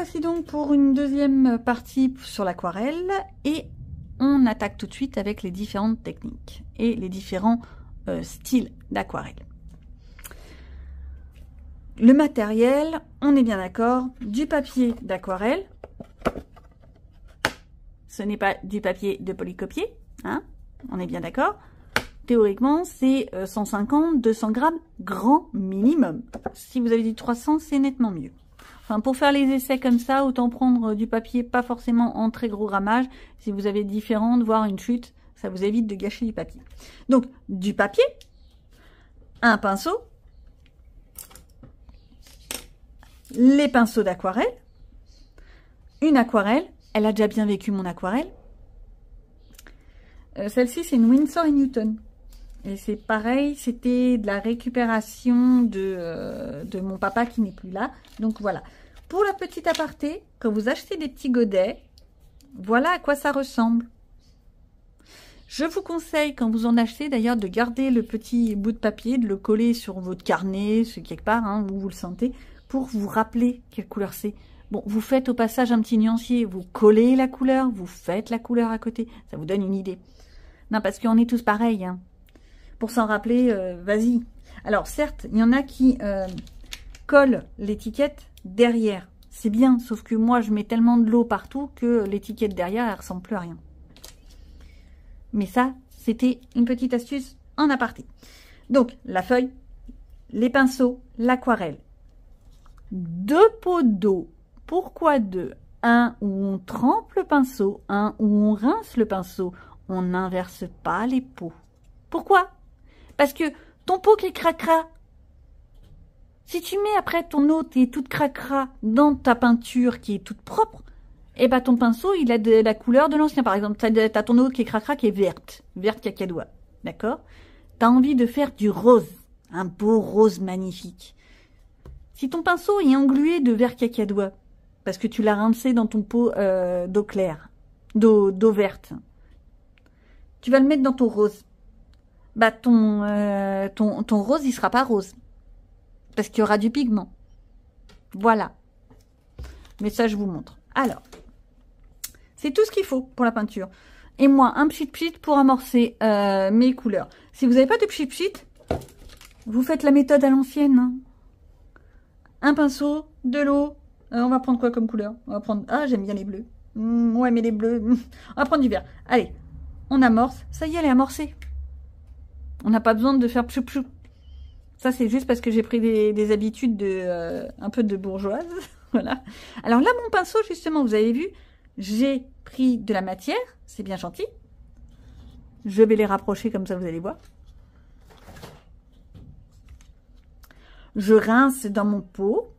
voici donc pour une deuxième partie sur l'aquarelle et on attaque tout de suite avec les différentes techniques et les différents styles d'aquarelle. Le matériel, on est bien d'accord, du papier d'aquarelle. Ce n'est pas du papier de polycopier, hein, on est bien d'accord. Théoriquement, c'est 150-200 grammes grand minimum. Si vous avez du 300, c'est nettement mieux. Enfin, pour faire les essais comme ça, autant prendre du papier pas forcément en très gros grammage. Si vous avez différentes, voire une chute, ça vous évite de gâcher du papier. Donc, du papier, un pinceau, les pinceaux d'aquarelle, une aquarelle. Elle a déjà bien vécu mon aquarelle. Celle-ci, c'est une Winsor & Newton. Et c'est pareil, c'était de la récupération de mon papa qui n'est plus là. Donc voilà. Pour la petite aparté, quand vous achetez des petits godets, voilà à quoi ça ressemble. Je vous conseille, quand vous en achetez d'ailleurs, de garder le petit bout de papier, de le coller sur votre carnet, quelque part, hein, où vous le sentez, pour vous rappeler quelle couleur c'est. Bon, vous faites au passage un petit nuancier, vous collez la couleur, vous faites la couleur à côté, ça vous donne une idée. Non, parce qu'on est tous pareils, hein. Pour s'en rappeler, vas-y. Alors certes, il y en a qui collent l'étiquette derrière. C'est bien, sauf que moi, je mets tellement de l'eau partout que l'étiquette derrière, elle ressemble plus à rien. Mais ça, c'était une petite astuce en aparté. Donc, la feuille, les pinceaux, l'aquarelle. 2 pots d'eau. Pourquoi 2? Un où on trempe le pinceau, un où on rince le pinceau. On n'inverse pas les pots. Pourquoi? Parce que ton pot qui est cracra, si tu mets après ton eau qui est toute cracra dans ta peinture qui est toute propre, et ben ton pinceau il a de la couleur de l'ancien. Par exemple, tu as ton eau qui est cracra qui est verte cacadois, d'accord? Tu as envie de faire du rose, un beau rose magnifique. Si ton pinceau est englué de vert cacadois, parce que tu l'as rincé dans ton pot d'eau claire, d'eau verte, tu vas le mettre dans ton rose. Bah ton rose, il sera pas rose. Parce qu'il y aura du pigment. Voilà. Mais ça, je vous montre. Alors, c'est tout ce qu'il faut pour la peinture. Et moi, un pchit-pchit pour amorcer mes couleurs. Si vous n'avez pas de pchit-pchit, vous faites la méthode à l'ancienne. Hein. Un pinceau, de l'eau. On va prendre quoi comme couleur? On va prendre... Ah, j'aime bien les bleus. Ouais, mais les bleus... On va prendre du vert. Allez, on amorce. Ça y est, elle est amorcée. On n'a pas besoin de faire pchou-pchou. Ça, c'est juste parce que j'ai pris des habitudes un peu de bourgeoise. Voilà. Alors là, mon pinceau, justement, vous avez vu, j'ai pris de la matière. C'est bien gentil. Je vais les rapprocher comme ça, vous allez voir. Je rince dans mon pot.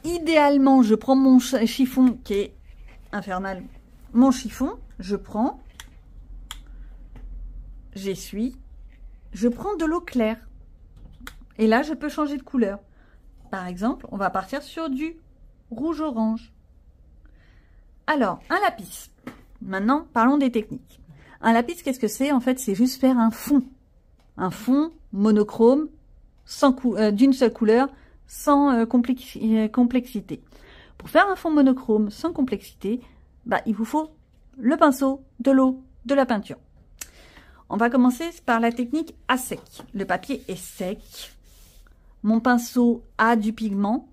Idéalement, je prends mon chiffon qui est infernal. Mon chiffon, je prends, j'essuie, je prends de l'eau claire. Et là, je peux changer de couleur. Par exemple, on va partir sur du rouge-orange. Alors, un lapis. Maintenant, parlons des techniques. Un lapis, qu'est-ce que c'est? En fait, c'est juste faire un fond. Un fond monochrome, d'une seule couleur, sans complexité. Pour faire un fond monochrome sans complexité, bah, il vous faut le pinceau, de l'eau, de la peinture. On va commencer par la technique à sec. Le papier est sec. Mon pinceau a du pigment.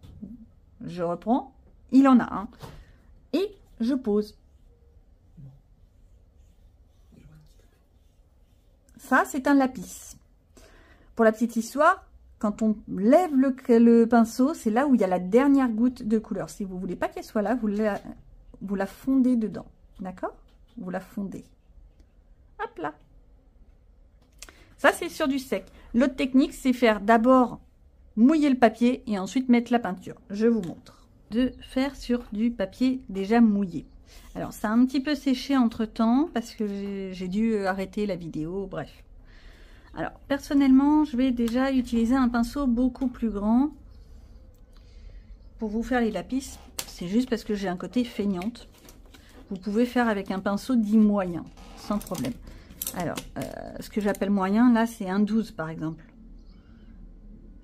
Je reprends. Il en a un. Et je pose. Ça, c'est un lapis. Pour la petite histoire, quand on lève le pinceau, c'est là où il y a la dernière goutte de couleur. Si vous ne voulez pas qu'elle soit là, vous la fondez dedans. D'accord? Vous la fondez. Hop là. Ça, c'est sur du sec. L'autre technique, c'est faire d'abord mouiller le papier et ensuite mettre la peinture. Je vous montre. De faire sur du papier déjà mouillé. Alors, ça a un petit peu séché entre-temps parce que j'ai dû arrêter la vidéo. Bref. Alors, personnellement, je vais déjà utiliser un pinceau beaucoup plus grand pour vous faire les lapis. C'est juste parce que j'ai un côté feignante. Vous pouvez faire avec un pinceau dit moyen, sans problème. Alors, ce que j'appelle moyen, là, c'est un 12 par exemple.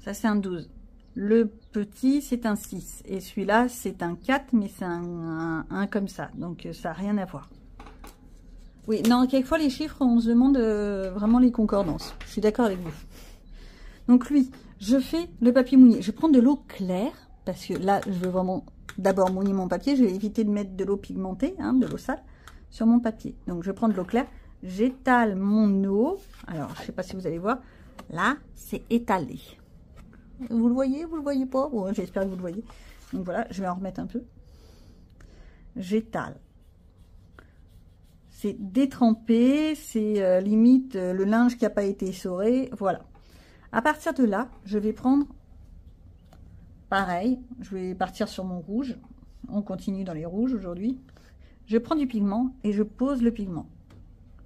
Ça, c'est un 12. Le petit, c'est un 6. Et celui-là, c'est un 4, mais c'est un comme ça. Donc, ça n'a rien à voir. Oui, non, quelquefois, les chiffres, on se demande vraiment les concordances. Je suis d'accord avec vous. Donc, lui, je fais le papier mouillé. Je prends de l'eau claire, parce que là, je veux vraiment d'abord mouiller mon papier. Je vais éviter de mettre de l'eau pigmentée, hein, de l'eau sale, sur mon papier. Donc, je prends de l'eau claire. J'étale mon eau. Alors, je ne sais pas si vous allez voir. Là, c'est étalé. Vous le voyez? Vous le voyez pas? Bon, j'espère que vous le voyez. Donc voilà, je vais en remettre un peu. J'étale. C'est détrempé, c'est limite le linge qui n'a pas été essoré. Voilà. À partir de là, je vais prendre pareil. Je vais partir sur mon rouge. On continue dans les rouges aujourd'hui. Je prends du pigment et je pose le pigment.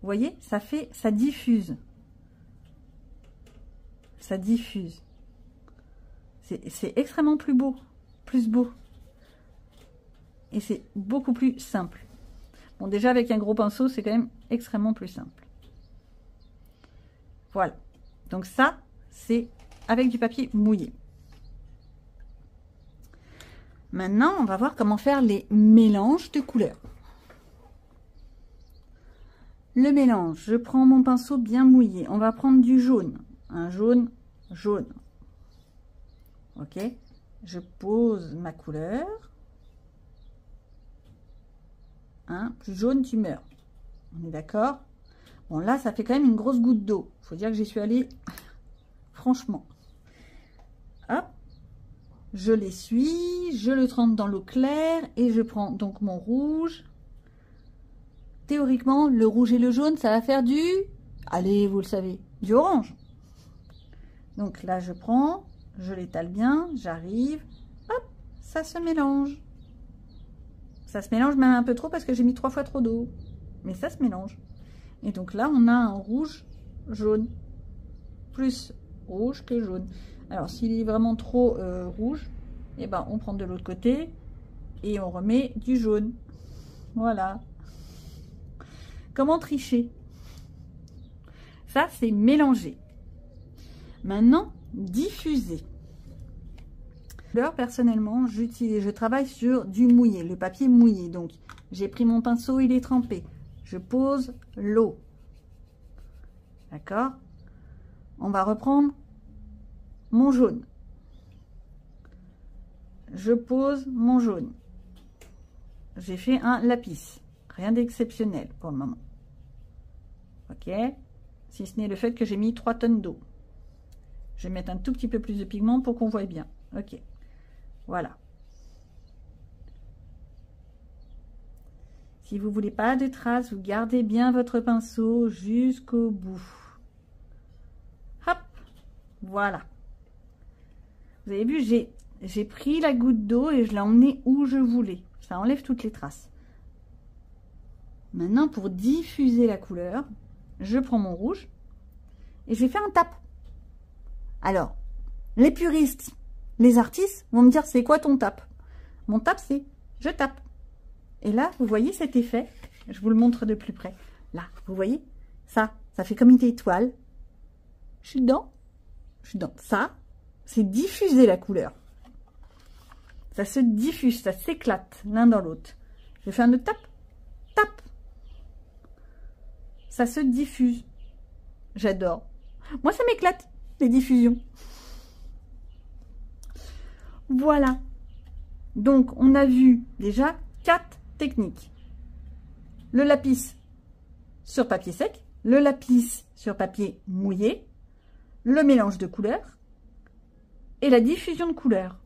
Vous voyez, ça diffuse. Ça diffuse. C'est extrêmement plus beau. Et c'est beaucoup plus simple. Bon, déjà avec un gros pinceau, c'est quand même extrêmement plus simple. Voilà. Donc ça, c'est avec du papier mouillé. Maintenant, on va voir comment faire les mélanges de couleurs. Le mélange, je prends mon pinceau bien mouillé. On va prendre du jaune. Un jaune, jaune. Ok, je pose ma couleur. Hein, plus jaune, tu meurs. On est d'accord? Bon, là, ça fait quand même une grosse goutte d'eau. Il faut dire que j'y suis allée franchement. Hop, je l'essuie, je le trempe dans l'eau claire et je prends donc mon rouge. Théoriquement, le rouge et le jaune, ça va faire du... Allez, vous le savez, du orange. Donc là, je prends... Je l'étale bien, j'arrive, hop, ça se mélange. Ça se mélange même un peu trop parce que j'ai mis 3 fois trop d'eau. Mais ça se mélange. Et donc là, on a un rouge, jaune. Plus rouge que jaune. Alors, s'il est vraiment trop rouge, eh ben, on prend de l'autre côté et on remet du jaune. Voilà. Comment tricher? Ça, c'est mélanger. Maintenant, diffuser. Personnellement, je travaille sur du mouillé, le papier mouillé. Donc, j'ai pris mon pinceau, il est trempé. Je pose l'eau. D'accord? On va reprendre mon jaune. Je pose mon jaune. J'ai fait un lapis. Rien d'exceptionnel pour le moment. Ok? Si ce n'est le fait que j'ai mis 3 tonnes d'eau. Je vais mettre un tout petit peu plus de pigment pour qu'on voit bien. Ok. Voilà. Si vous voulez pas de traces, vous gardez bien votre pinceau jusqu'au bout. Hop. Voilà. Vous avez vu, j'ai pris la goutte d'eau et je l'ai emmenée où je voulais. Ça enlève toutes les traces. Maintenant, pour diffuser la couleur, je prends mon rouge et je vais faire un tap. Alors, les puristes, les artistes vont me dire, c'est quoi ton tap? Mon tap, c'est je tape. Et là, vous voyez cet effet? Je vous le montre de plus près. Là, vous voyez? Ça fait comme une étoile. Je suis dedans. Ça, c'est diffuser la couleur. Ça se diffuse, ça s'éclate l'un dans l'autre. Je fais un autre tap. Tap. Ça se diffuse. J'adore. Moi, ça m'éclate. Les diffusions. Voilà. Donc, on a vu déjà 4 techniques. Le lapis sur papier sec, le lapis sur papier mouillé, le mélange de couleurs et la diffusion de couleurs.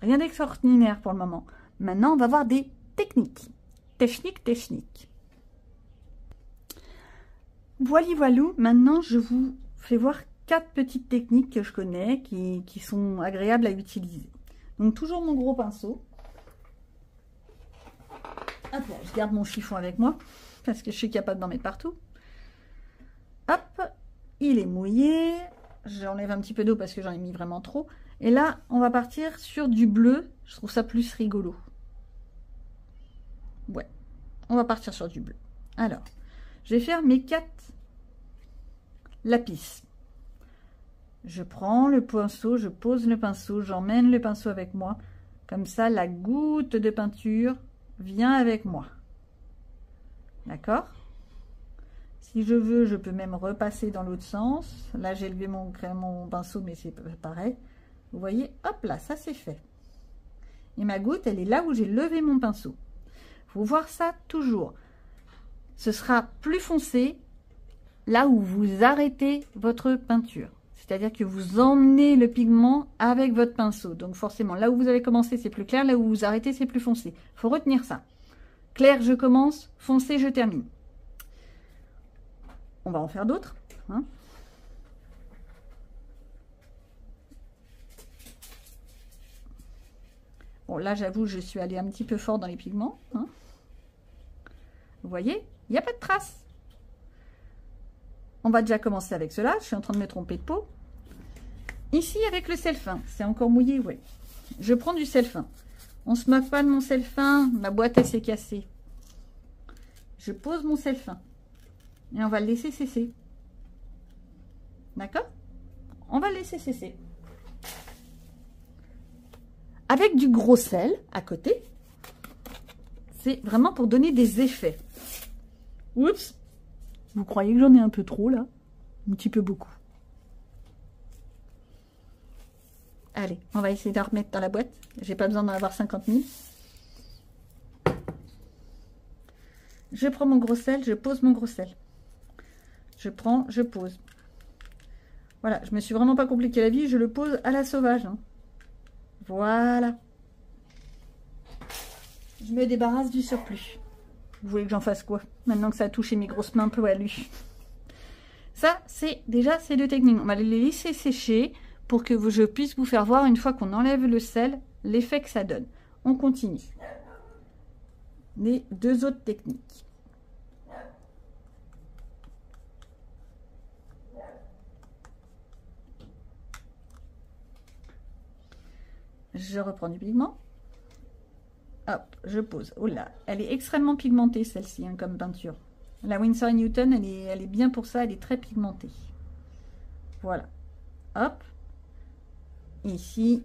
Rien d'extraordinaire pour le moment. Maintenant, on va voir des techniques. Technique. Voilou. Maintenant, je vous fais voir 4 petites techniques que je connais, qui sont agréables à utiliser. Donc, toujours mon gros pinceau. Hop là, je garde mon chiffon avec moi, parce que je suis capable d'en mettre partout. Hop, il est mouillé. J'enlève un petit peu d'eau parce que j'en ai mis vraiment trop. Et là, on va partir sur du bleu. Je trouve ça plus rigolo. Ouais, on va partir sur du bleu. Alors, je vais faire mes 4 lapis. Je prends le pinceau, je pose le pinceau, j'emmène le pinceau avec moi. Comme ça, la goutte de peinture vient avec moi. D'accord? Si je veux, je peux même repasser dans l'autre sens. Là, j'ai levé mon pinceau, mais c'est pareil. Vous voyez, hop là, ça c'est fait. Et ma goutte, elle est là où j'ai levé mon pinceau. Il faut voir ça toujours. Ce sera plus foncé là où vous arrêtez votre peinture. C'est-à-dire que vous emmenez le pigment avec votre pinceau. Donc forcément, là où vous avez commencé, c'est plus clair. Là où vous arrêtez, c'est plus foncé. Il faut retenir ça. Clair, je commence. Foncé, je termine. On va en faire d'autres. Hein. Bon, là, j'avoue, je suis allée un petit peu fort dans les pigments. Hein. Vous voyez, il n'y a pas de traces. On va déjà commencer avec cela. Je suis en train de me tromper de peau. Ici, avec le sel fin, c'est encore mouillé, ouais. Je prends du sel fin. On ne se moque pas de mon sel fin. Ma boîte, elle s'est cassée. Je pose mon sel fin. Et on va le laisser cesser. D'accord? On va le laisser cesser. Avec du gros sel à côté. C'est vraiment pour donner des effets. Oups! Vous croyez que j'en ai un peu trop là? Un petit peu beaucoup. Allez, on va essayer de la remettre dans la boîte. J'ai pas besoin d'en avoir 50 000. Je prends mon gros sel, je pose mon gros sel. Je prends, je pose. Voilà, je me suis vraiment pas compliqué la vie, je le pose à la sauvage. Hein. Voilà. Je me débarrasse du surplus. Vous voulez que j'en fasse quoi? Maintenant que ça a touché mes grosses mains poilues. Ça, c'est déjà ces deux techniques. On va les laisser sécher pour que je puisse vous faire voir, une fois qu'on enlève le sel, l'effet que ça donne. On continue. Les deux autres techniques. Je reprends du pigment. Hop, je pose. Oh là, elle est extrêmement pigmentée celle-ci, hein, comme peinture. La Winsor & Newton, elle est bien pour ça, elle est très pigmentée. Voilà. Hop. Ici,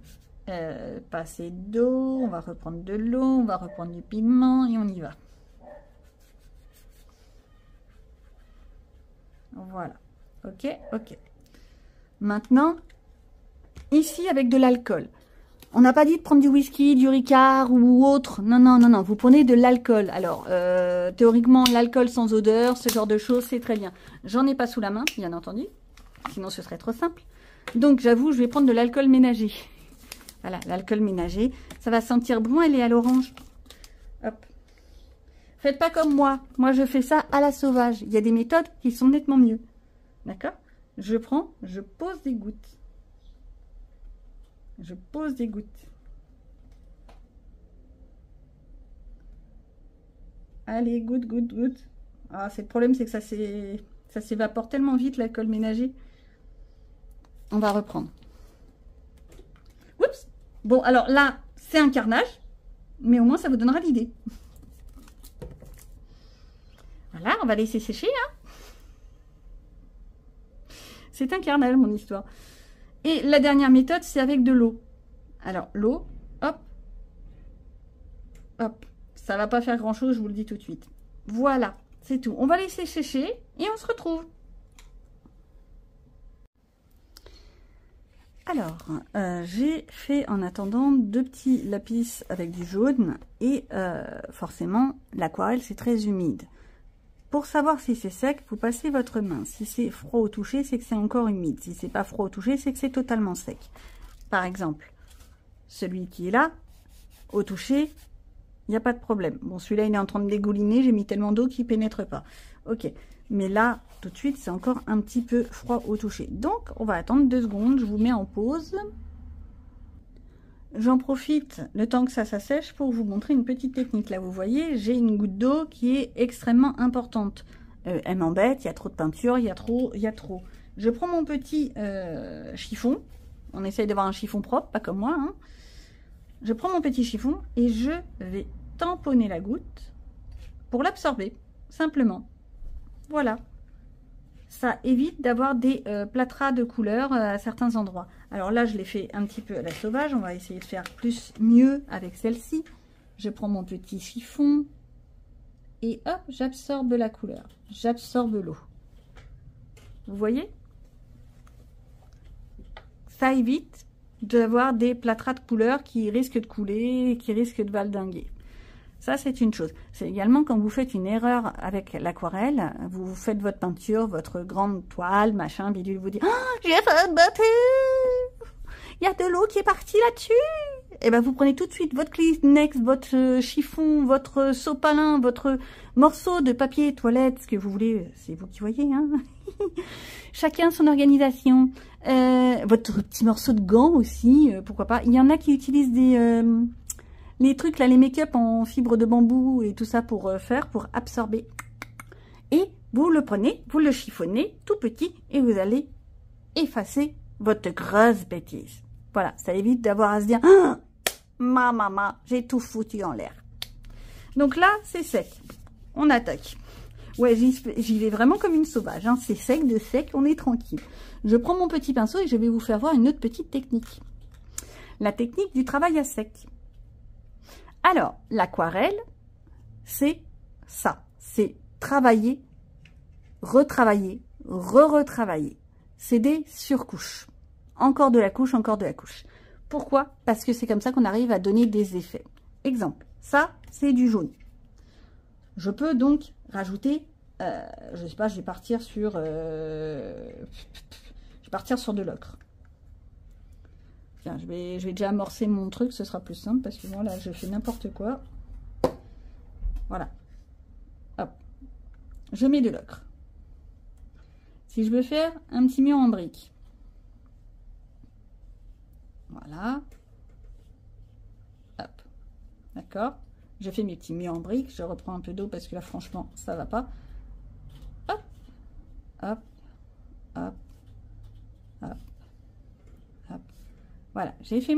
passer d'eau, on va reprendre de l'eau, on va reprendre du pigment et on y va. Voilà. Ok, ok. Maintenant, ici avec de l'alcool. On n'a pas dit de prendre du whisky, du Ricard ou autre. Non, non, non, non. Vous prenez de l'alcool. Alors, théoriquement, l'alcool sans odeur, ce genre de choses, c'est très bien. J'en ai pas sous la main, bien entendu. Sinon, ce serait trop simple. Donc, j'avoue, je vais prendre de l'alcool ménager. Voilà, l'alcool ménager. Ça va sentir bon, elle est à l'orange. Hop. Faites pas comme moi. Moi, je fais ça à la sauvage. Il y a des méthodes qui sont nettement mieux. D'accord? Je prends, je pose des gouttes. Je pose des gouttes. Allez, goutte, goutte, goutte. Ah, c'est le problème, c'est que ça s'évapore tellement vite, l'alcool ménager. On va reprendre. Oups. Bon, alors là, c'est un carnage, mais au moins, ça vous donnera l'idée. Voilà, on va laisser sécher. Hein. C'est un carnage, mon histoire. Et la dernière méthode, c'est avec de l'eau. Alors, l'eau, hop, hop. Ça va pas faire grand-chose, je vous le dis tout de suite. Voilà, c'est tout. On va laisser sécher et on se retrouve. Alors, j'ai fait en attendant 2 petits lapis avec du jaune. Et forcément, l'aquarelle, c'est très humide. Pour savoir si c'est sec, vous passez votre main. Si c'est froid au toucher, c'est que c'est encore humide. Si c'est pas froid au toucher, c'est que c'est totalement sec. Par exemple, celui qui est là, au toucher, il n'y a pas de problème. Bon, celui-là, il est en train de dégouliner. J'ai mis tellement d'eau qu'il ne pénètre pas. Ok. Mais là, tout de suite, c'est encore un petit peu froid au toucher. Donc, on va attendre 2 secondes. Je vous mets en pause. J'en profite le temps que ça s'assèche pour vous montrer une petite technique. Là, vous voyez, j'ai une goutte d'eau qui est extrêmement importante. Elle m'embête, il y a trop de peinture, il y a trop. Je prends mon petit chiffon. On essaye d'avoir un chiffon propre, pas comme moi. Hein. Je prends mon petit chiffon et je vais tamponner la goutte pour l'absorber, simplement. Voilà. ça évite d'avoir des plâtras de couleur à certains endroits. Alors là, je l'ai fait un petit peu à la sauvage. On va essayer de faire mieux avec celle-ci. Je prends mon petit chiffon et hop, j'absorbe la couleur. J'absorbe l'eau. Vous voyez? Ça évite d'avoir des plâtras de couleur qui risquent de couler, qui risquent de valdinguer. Ça, c'est une chose. C'est également quand vous faites une erreur avec l'aquarelle, vous faites votre peinture, votre grande toile, machin, bidule, vous dites « Oh, j'ai fait une bêtise! Il y a de l'eau qui est partie là-dessus !» Et bien, vous prenez tout de suite votre Kleenex, votre chiffon, votre sopalin, votre morceau de papier toilette, ce que vous voulez, c'est vous qui voyez, hein. Chacun son organisation. Votre petit morceau de gant aussi, pourquoi pas. Il y en a qui utilisent les trucs là, les make-up en fibre de bambou et tout ça pour absorber. Et vous le prenez, vous le chiffonnez tout petit et vous allez effacer votre grosse bêtise. Voilà, ça évite d'avoir à se dire ah, ma maman, j'ai tout foutu en l'air. Donc là, c'est sec. On attaque. Ouais, j'y vais vraiment comme une sauvage. Hein. C'est sec de sec, on est tranquille. Je prends mon petit pinceau et je vais vous faire voir une autre petite technique. La technique du travail à sec. Alors, l'aquarelle, c'est ça. C'est travailler, retravailler, re-retravailler. C'est des surcouches. Encore de la couche, encore de la couche. Pourquoi? Parce que c'est comme ça qu'on arrive à donner des effets. Exemple, ça, c'est du jaune. Je peux donc rajouter, je sais pas, je vais partir sur de l'ocre. Tiens, je vais déjà amorcer mon truc, ce sera plus simple parce que moi là, je fais n'importe quoi. Voilà. Hop. Je mets de l'ocre. Si je veux faire un petit mur en brique. Voilà. Hop. D'accord. Je fais mes petits murs en briques. Je reprends un peu d'eau parce que là, franchement, ça va pas. Hop. Hop. Hop. Hop. Hop. Voilà. J'ai fait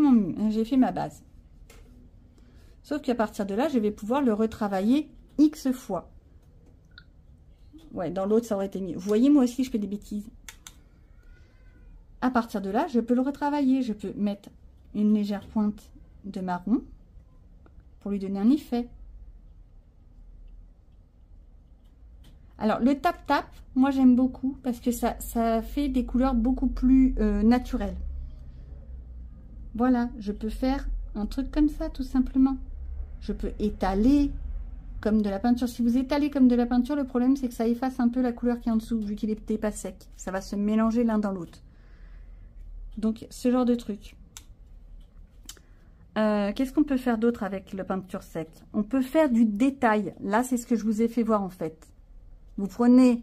ma base. Sauf qu'à partir de là, je vais pouvoir le retravailler X fois. Ouais, dans l'autre, ça aurait été mieux. Vous voyez, moi aussi, je fais des bêtises. À partir de là, je peux le retravailler. Je peux mettre une légère pointe de marron pour lui donner un effet. Alors, le tap-tap, moi, j'aime beaucoup parce que ça fait des couleurs beaucoup plus naturelles. Voilà, je peux faire un truc comme ça, tout simplement. Je peux étaler comme de la peinture. Si vous étalez comme de la peinture, le problème, c'est que ça efface un peu la couleur qui est en dessous, vu qu'il n'était pas sec. Ça va se mélanger l'un dans l'autre. Donc, ce genre de truc. Qu'est-ce qu'on peut faire d'autre avec la peinture sec? On peut faire du détail. Là, c'est ce que je vous ai fait voir, en fait. Vous prenez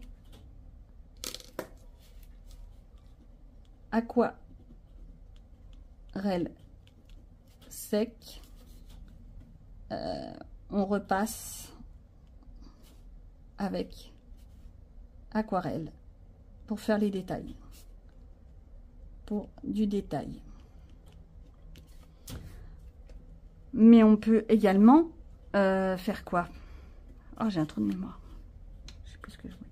aquarelle sec. On repasse avec aquarelle pour faire les détails. Pour du détail. Mais on peut également faire quoi? Oh, j'ai un trou de mémoire. Je sais plus ce que je voulais.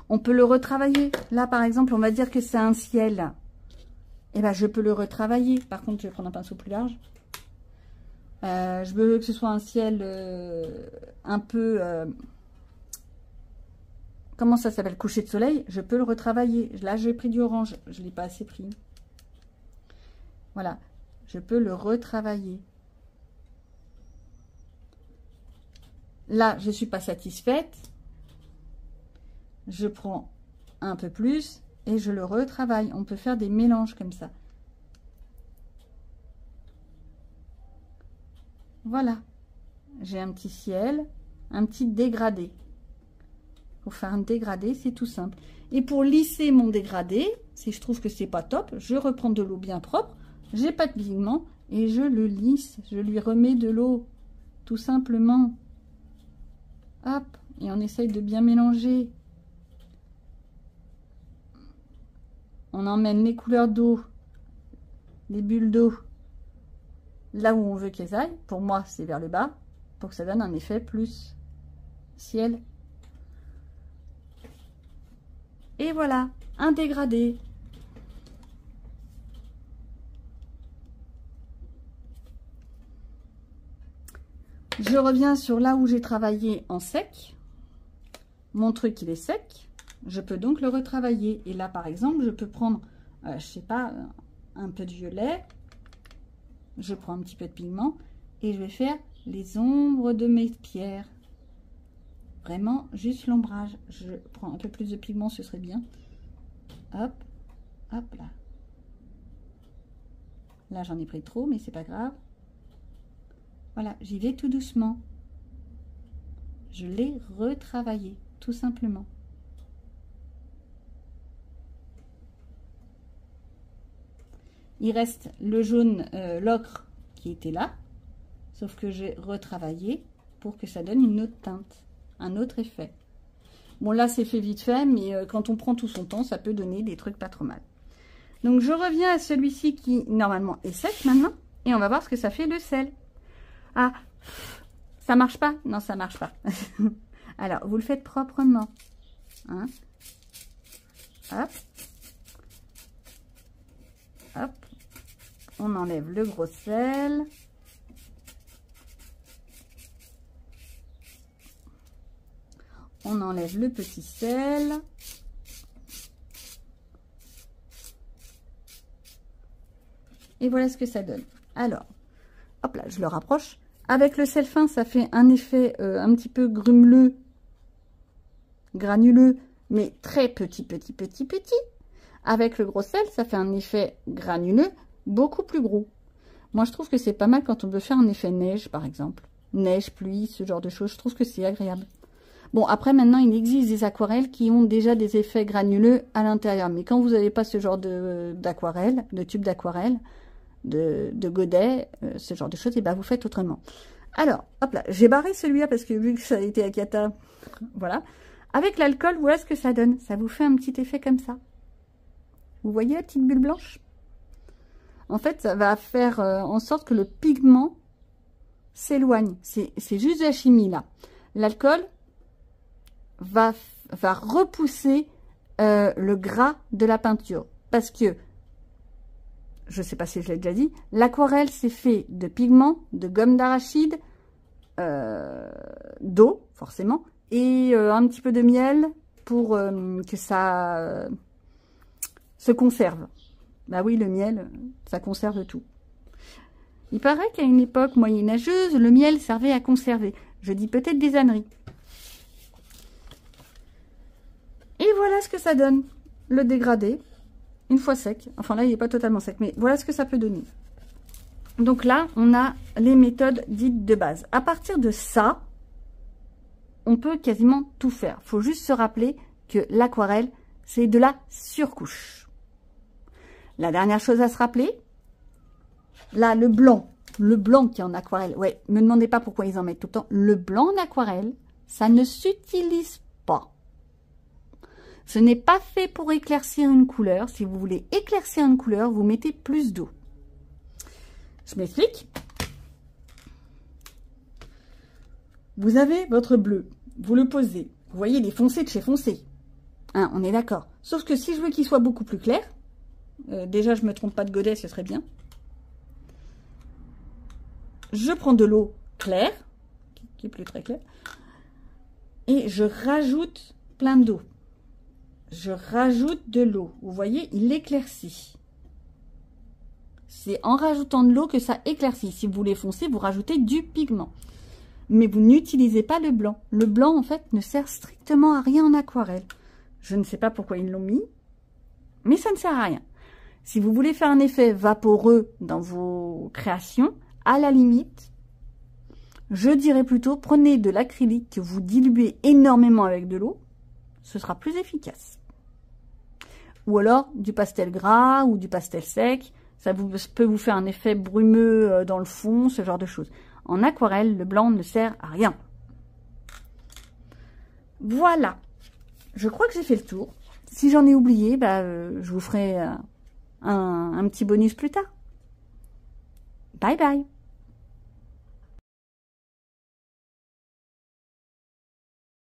On peut le retravailler. Là, par exemple, on va dire que c'est un ciel. Et ben, je peux le retravailler. Par contre, je vais prendre un pinceau plus large. Je veux que ce soit un ciel un peu... comment ça s'appelle? Coucher de soleil. Je peux le retravailler. Là, j'ai pris du orange. Je ne l'ai pas assez pris. Voilà. Je peux le retravailler. Là, je ne suis pas satisfaite. Je prends un peu plus et je le retravaille. On peut faire des mélanges comme ça. Voilà. J'ai un petit ciel, un petit dégradé. Pour faire un dégradé, c'est tout simple. Et pour lisser mon dégradé, si je trouve que c'est pas top, je reprends de l'eau bien propre. J'ai pas de pigment et je le lisse. Je lui remets de l'eau, tout simplement. Hop, et on essaye de bien mélanger. On emmène les couleurs d'eau, les bulles d'eau, là où on veut qu'elles aillent. Pour moi, c'est vers le bas, pour que ça donne un effet plus ciel Et voilà, un dégradé. Je reviens sur là où j'ai travaillé en sec. Mon truc, il est sec. Je peux donc le retravailler. Et là, par exemple, je peux prendre, je sais pas, un peu de violet. Je prends un petit peu de pigment et je vais faire les ombres de mes pierres. Vraiment, juste l'ombrage. Je prends un peu plus de pigment, ce serait bien. Hop, hop là. Là, j'en ai pris trop, mais c'est pas grave. Voilà, j'y vais tout doucement. Je l'ai retravaillé, tout simplement. Il reste le jaune, l'ocre qui était là, sauf que j'ai retravaillé pour que ça donne une autre teinte, un autre effet. Bon, là, c'est fait vite fait, mais quand on prend tout son temps, ça peut donner des trucs pas trop mal. Donc, je reviens à celui-ci qui, normalement, est sec maintenant, et on va voir ce que ça fait le sel. Ah, ça marche pas? Non, ça marche pas. Alors, vous le faites proprement. Hein? Hop. Hop. On enlève le gros sel. On enlève le petit sel. Et voilà ce que ça donne. Alors, hop là, je le rapproche. Avec le sel fin, ça fait un effet un petit peu grumeleux, granuleux, mais très petit. Avec le gros sel, ça fait un effet granuleux, beaucoup plus gros. Moi, je trouve que c'est pas mal quand on veut faire un effet neige, par exemple. Neige, pluie, ce genre de choses. Je trouve que c'est agréable. Bon, après, maintenant, il existe des aquarelles qui ont déjà des effets granuleux à l'intérieur. Mais quand vous n'avez pas ce genre d'aquarelle, de tube d'aquarelle, de godet, ce genre de choses, et ben vous faites autrement. Alors, hop là, j'ai barré celui-là parce que vu que ça a été à cata, voilà. Avec l'alcool, voilà ce que ça donne. Ça vous fait un petit effet comme ça. Vous voyez la petite bulle blanche? En fait, ça va faire en sorte que le pigment s'éloigne. C'est juste de la chimie, là. L'alcool va repousser le gras de la peinture. Parce que je ne sais pas si je l'ai déjà dit, l'aquarelle c'est fait de pigments, de gomme d'arachide, d'eau forcément, et un petit peu de miel pour que ça se conserve. Bah oui, le miel, ça conserve tout. Il paraît qu'à une époque moyenâgeuse, le miel servait à conserver. Je dis peut-être des âneries. Et voilà ce que ça donne, le dégradé. Une fois sec, enfin là il n'est pas totalement sec, mais voilà ce que ça peut donner. Donc là, on a les méthodes dites de base. À partir de ça, on peut quasiment tout faire. Il faut juste se rappeler que l'aquarelle, c'est de la surcouche. La dernière chose à se rappeler, là le blanc qui est en aquarelle, ouais, me demandez pas pourquoi ils en mettent tout le temps. Le blanc en aquarelle, ça ne s'utilise pas. Ce n'est pas fait pour éclaircir une couleur. Si vous voulez éclaircir une couleur, vous mettez plus d'eau. Je m'explique. Vous avez votre bleu. Vous le posez. Vous voyez, il est foncé de chez foncé. Hein, on est d'accord. Sauf que si je veux qu'il soit beaucoup plus clair, déjà je ne me trompe pas de godet, ce serait bien. Je prends de l'eau claire, qui est plus très claire, et je rajoute plein d'eau. Je rajoute de l'eau. Vous voyez, il éclaircit. C'est en rajoutant de l'eau que ça éclaircit. Si vous voulez foncer, vous rajoutez du pigment. Mais vous n'utilisez pas le blanc. Le blanc, en fait, ne sert strictement à rien en aquarelle. Je ne sais pas pourquoi ils l'ont mis, mais ça ne sert à rien. Si vous voulez faire un effet vaporeux dans vos créations, à la limite, je dirais plutôt, prenez de l'acrylique que vous diluez énormément avec de l'eau. Ce sera plus efficace. Ou alors du pastel gras ou du pastel sec. Ça peut vous faire un effet brumeux dans le fond, ce genre de choses. En aquarelle, le blanc ne sert à rien. Voilà. Je crois que j'ai fait le tour. Si j'en ai oublié, bah, je vous ferai un petit bonus plus tard. Bye bye.